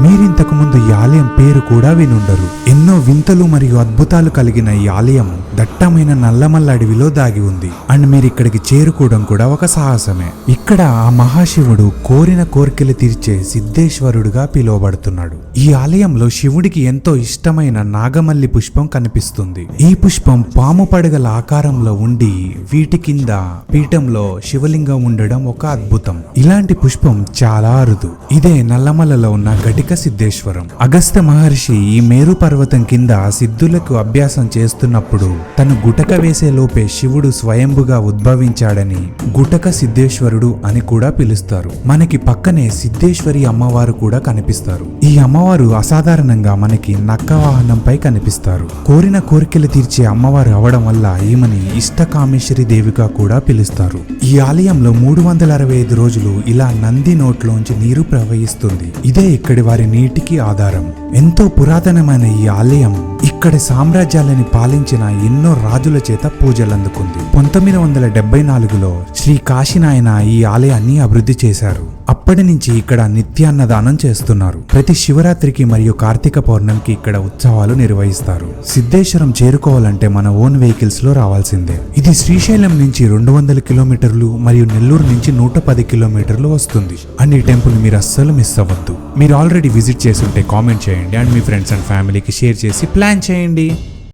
మీరింతకు ముందు ఈ ఆలయం పేరు కూడా వినుండరు. ఎన్నో వింతలు మరియు అద్భుతాలు కలిగిన ఈ ఆలయం దట్టమైన నల్లమల్ల అడవిలో దాగి ఉంది. అండ్ మీరు ఇక్కడికి చేరుకోవడం కూడా ఒక సాహసమే. ఇక్కడ ఆ మహాశివుడు కోరిన కోరికలు తీర్చే సిద్ధేశ్వరుడుగా పిలువబడుతున్నాడు. ఈ ఆలయంలో శివుడికి ఎంతో ఇష్టమైన నాగమల్లి పుష్పం కనిపిస్తుంది. ఈ పుష్పం పాము పడగల ఆకారంలో ఉండి వీటి కింద పీఠంలో శివలింగం ఉండడం ఒక అద్భుతం. ఇలాంటి పుష్పం చాలా అరుదు. ఇదే నల్లమల్లలో ఉన్న ఘటిక సిద్ధేశ్వరం. అగస్త్య మహర్షి ఈ మేరు పర్వతం కింద సిద్ధులకు అభ్యాసం చేస్తున్నప్పుడు తను గుటక వేసే లోపే శివుడు స్వయంభుగా ఉద్భవించాడని గుటక సిద్ధేశ్వరుడు అని కూడా పిలుస్తారు. మనకి పక్కనే సిద్ధేశ్వరి అమ్మవారు కూడా కనిపిస్తారు. ఈ అమ్మవారు అసాధారణంగా మనకి నక్క వాహనంపై కనిపిస్తారు. కోరిన కోరికలు తీర్చే అమ్మవారు అవడం వల్ల ఈమెని ఇష్టకామేశ్వరి దేవిగా కూడా పిలుస్తారు. ఈ ఆలయంలో 365 రోజులు ఇలా నంది నోట్లోంచి నీరు ప్రవహిస్తుంది. ఇదే ఇక్కడి వారి నీటికి ఆధారం. ఎంతో పురాతనమైన ఈ ఆలయం ఇక్కడి సామ్రాజ్యాలని పాలించిన ఎన్నో రాజుల చేత పూజలందుకుంది. 1974లో శ్రీ కాశీనాయన ఈ ఆలయాన్ని అభివృద్ధి చేశారు. అప్పటి నుంచి ఇక్కడ నిత్యాన్నదానం చేస్తున్నారు. ప్రతి శివరాత్రికి మరియు కార్తీక పౌర్ణమికి ఇక్కడ ఉత్సవాలు నిర్వహిస్తారు. సిద్ధేశ్వరం చేరుకోవాలంటే మన ఓన్ వెహికల్స్ లో రావాల్సిందే. ఇది శ్రీశైలం నుంచి 200 కిలోమీటర్లు మరియు నెల్లూరు నుంచి 110 కిలోమీటర్లు వస్తుంది. అండ్ ఈ టెంపుల్ మీరు అస్సలు మిస్ అవ్వద్దు. మీరు ఆల్రెడీ విజిట్ చేసి ఉంటే కామెంట్ చేయండి అండ్ మీ ఫ్రెండ్స్ అండ్ ఫ్యామిలీకి షేర్ చేసి ప్లాన్ చేయండి.